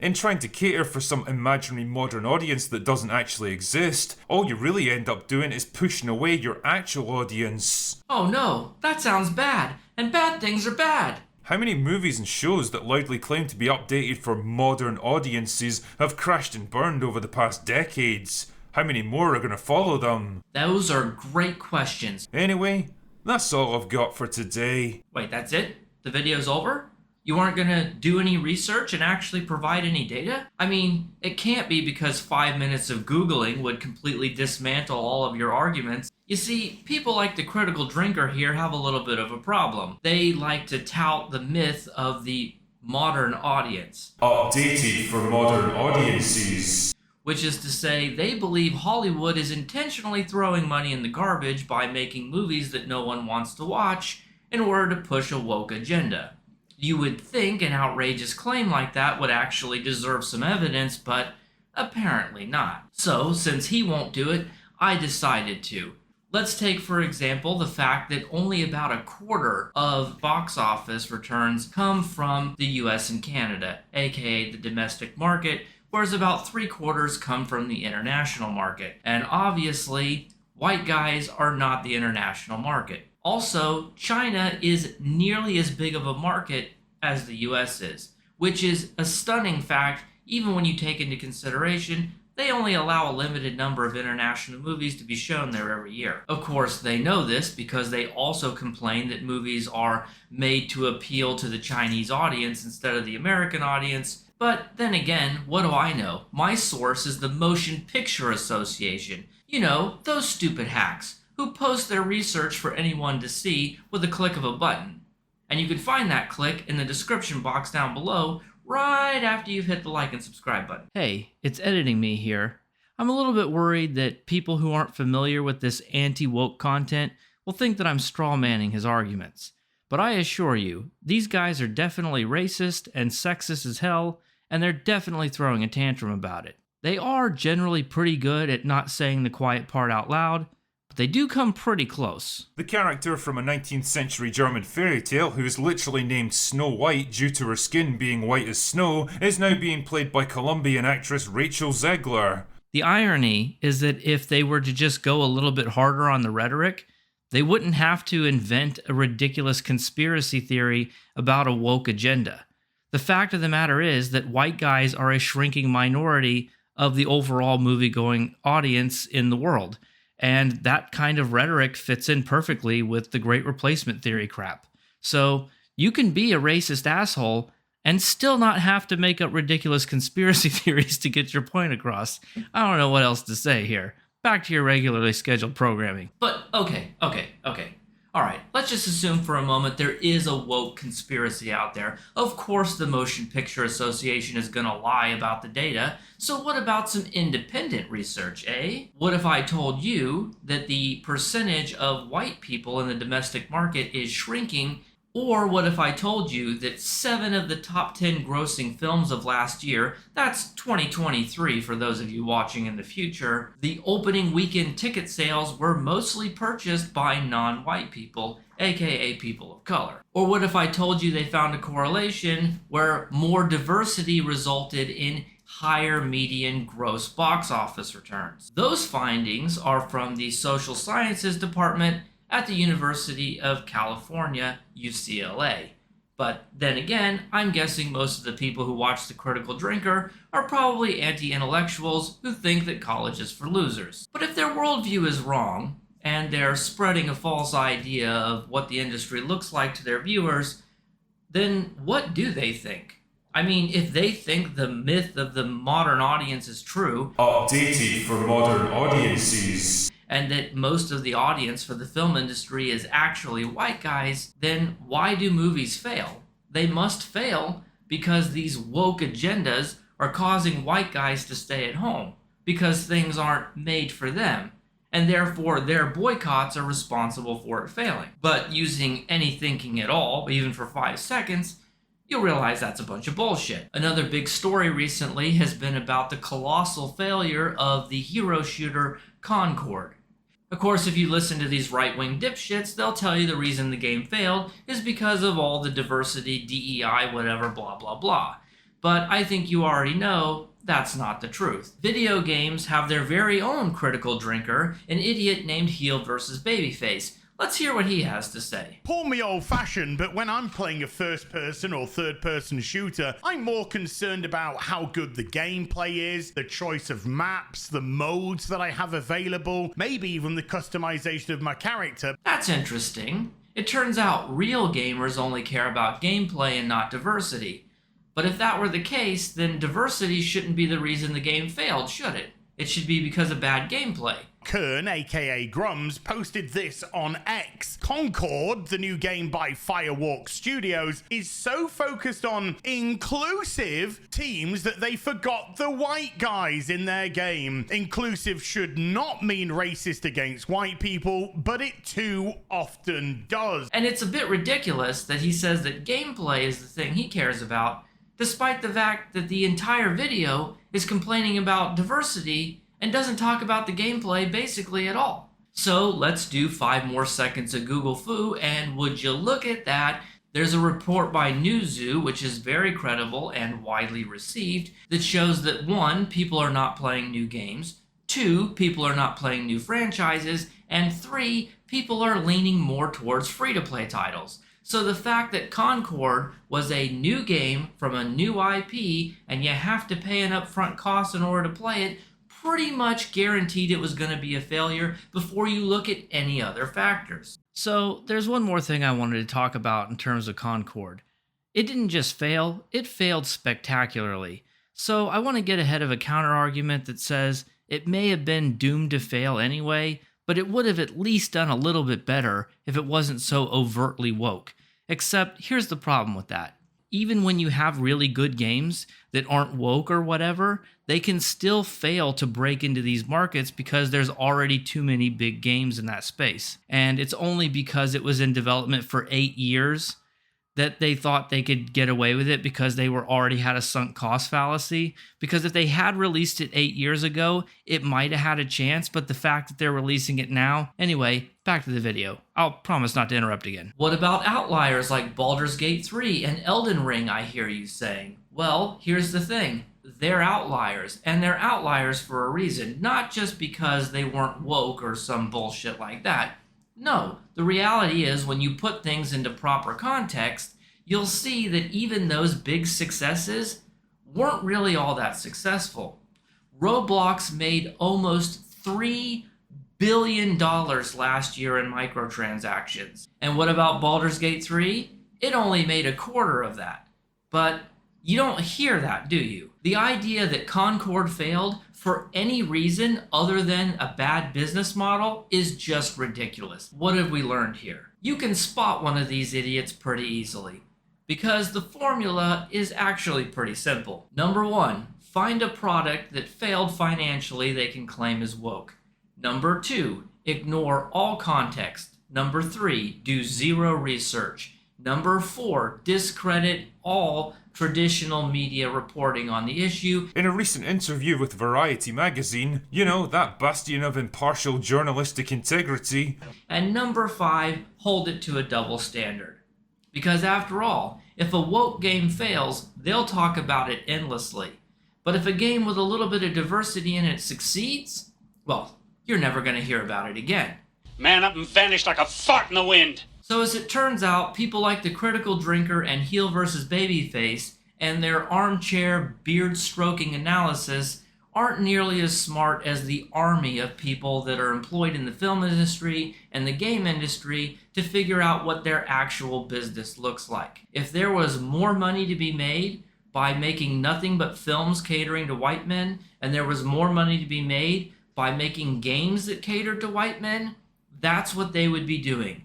in trying to cater for some imaginary modern audience that doesn't actually exist, all you really end up doing is pushing away your actual audience. Oh no, that sounds bad, and bad things are bad. How many movies and shows that loudly claim to be updated for modern audiences have crashed and burned over the past decades? How many more are going to follow them? Those are great questions. Anyway, that's all I've got for today. Wait, that's it? The video's over? You aren't gonna do any research and actually provide any data? I mean, it can't be because 5 minutes of Googling would completely dismantle all of your arguments. You see, people like the Critical Drinker here have a little bit of a problem. They like to tout the myth of the modern audience. Updated for modern audiences. Which is to say, they believe Hollywood is intentionally throwing money in the garbage by making movies that no one wants to watch in order to push a woke agenda. You would think an outrageous claim like that would actually deserve some evidence, but apparently not. So, since he won't do it, I decided to. Let's take, for example, the fact that only about a quarter of box office returns come from the US and Canada, aka the domestic market, whereas about 3/4 come from the international market. And obviously, white guys are not the international market. Also, China is nearly as big of a market as the US is, which is a stunning fact even when you take into consideration they only allow a limited number of international movies to be shown there every year. Of course, they know this because they also complain that movies are made to appeal to the Chinese audience instead of the American audience. But then again, what do I know? My source is the Motion Picture Association. You know, those stupid hacks who post their research for anyone to see with a click of a button. And you can find that click in the description box down below right after you've hit the like and subscribe button. Hey, it's editing me here. I'm a little bit worried that people who aren't familiar with this anti-woke content will think that I'm straw-manning his arguments. But I assure you, these guys are definitely racist and sexist as hell, and they're definitely throwing a tantrum about it. They are generally pretty good at not saying the quiet part out loud, but they do come pretty close. The character from a 19th century German fairy tale who's literally named Snow White due to her skin being white as snow is now being played by Colombian actress Rachel Zegler. The irony is that if they were to just go a little bit harder on the rhetoric, they wouldn't have to invent a ridiculous conspiracy theory about a woke agenda. The fact of the matter is that white guys are a shrinking minority of the overall movie-going audience in the world. And that kind of rhetoric fits in perfectly with the Great Replacement Theory crap. So you can be a racist asshole and still not have to make up ridiculous conspiracy theories to get your point across. I don't know what else to say here. Back to your regularly scheduled programming. But okay. Alright, let's just assume for a moment there is a woke conspiracy out there. Of course the Motion Picture Association is gonna lie about the data, so what about some independent research, eh? What if I told you that the percentage of white people in the domestic market is shrinking? Or what if I told you that 7 of the top 10 grossing films of last year, that's 2023 for those of you watching in the future, the opening weekend ticket sales were mostly purchased by non-white people, aka people of color? Or what if I told you they found a correlation where more diversity resulted in higher median gross box office returns? Those findings are from the Social Sciences Department at the University of California, UCLA. But then again, I'm guessing most of the people who watch The Critical Drinker are probably anti-intellectuals who think that college is for losers. But if their worldview is wrong, and they're spreading a false idea of what the industry looks like to their viewers, then what do they think? I mean, if they think the myth of the modern audience is true, updated for modern audiences, and that most of the audience for the film industry is actually white guys, then why do movies fail? They must fail because these woke agendas are causing white guys to stay at home, because things aren't made for them, and therefore their boycotts are responsible for it failing. But using any thinking at all, even for 5 seconds, you'll realize that's a bunch of bullshit. Another big story recently has been about the colossal failure of the hero shooter Concord. Of course, if you listen to these right-wing dipshits, they'll tell you the reason the game failed is because of all the diversity, DEI, whatever, blah, blah, blah. But I think you already know that's not the truth. Video games have their very own critical drinker, an idiot named Heel vs. Babyface. Let's hear what he has to say. Call me old-fashioned, but when I'm playing a first-person or third-person shooter, I'm more concerned about how good the gameplay is, the choice of maps, the modes that I have available, maybe even the customization of my character. That's interesting. It turns out real gamers only care about gameplay and not diversity. But if that were the case, then diversity shouldn't be the reason the game failed, should it? It should be because of bad gameplay. Kern, aka Grums, posted this on X. Concord, the new game by Firewalk Studios, is so focused on inclusive teams that they forgot the white guys in their game. Inclusive should not mean racist against white people, but it too often does. And it's a bit ridiculous that he says that gameplay is the thing he cares about, despite the fact that the entire video is complaining about diversity and doesn't talk about the gameplay basically at all. So let's do 5 more seconds of Google Foo, and would you look at that, there's a report by Newzoo, which is very credible and widely received, that shows that 1, people are not playing new games, 2, people are not playing new franchises, and 3, people are leaning more towards free-to-play titles. So the fact that Concord was a new game from a new IP and you have to pay an upfront cost in order to play it pretty much guaranteed it was going to be a failure before you look at any other factors. So there's one more thing I wanted to talk about in terms of Concord. It didn't just fail, it failed spectacularly. So I want to get ahead of a counter-argument that says it may have been doomed to fail anyway, but it would have at least done a little bit better if it wasn't so overtly woke. Except, here's the problem with that. Even when you have really good games that aren't woke or whatever, they can still fail to break into these markets because there's already too many big games in that space. And it's only because it was in development for 8 years that they thought they could get away with it because they were already had a sunk cost fallacy. Because if they had released it 8 years ago, it might have had a chance, but the fact that they're releasing it now... Anyway, back to the video. I'll promise not to interrupt again. What about outliers like Baldur's Gate 3 and Elden Ring, I hear you saying? Well, here's the thing. They're outliers, and they're outliers for a reason, not just because they weren't woke or some bullshit like that. No, the reality is when you put things into proper context, you'll see that even those big successes weren't really all that successful. Roblox made almost $3 billion last year in microtransactions. And what about Baldur's Gate 3? It only made a quarter of that. But you don't hear that, do you? The idea that Concord failed for any reason other than a bad business model is just ridiculous. What have we learned here? You can spot one of these idiots pretty easily, because the formula is actually pretty simple. Number 1, find a product that failed financially they can claim as woke. Number 2, ignore all context. Number 3, do zero research. Number 4, discredit all traditional media reporting on the issue. In a recent interview with Variety magazine, you know, that bastion of impartial journalistic integrity. And number 5, hold it to a double standard. Because after all, if a woke game fails, they'll talk about it endlessly. But if a game with a little bit of diversity in it succeeds, well, you're never going to hear about it again. Man up and vanished like a fart in the wind. So as it turns out, people like the critical drinker and heel versus babyface and their armchair beard-stroking analysis aren't nearly as smart as the army of people that are employed in the film industry and the game industry to figure out what their actual business looks like. If there was more money to be made by making nothing but films catering to white men, and there was more money to be made by making games that catered to white men, that's what they would be doing.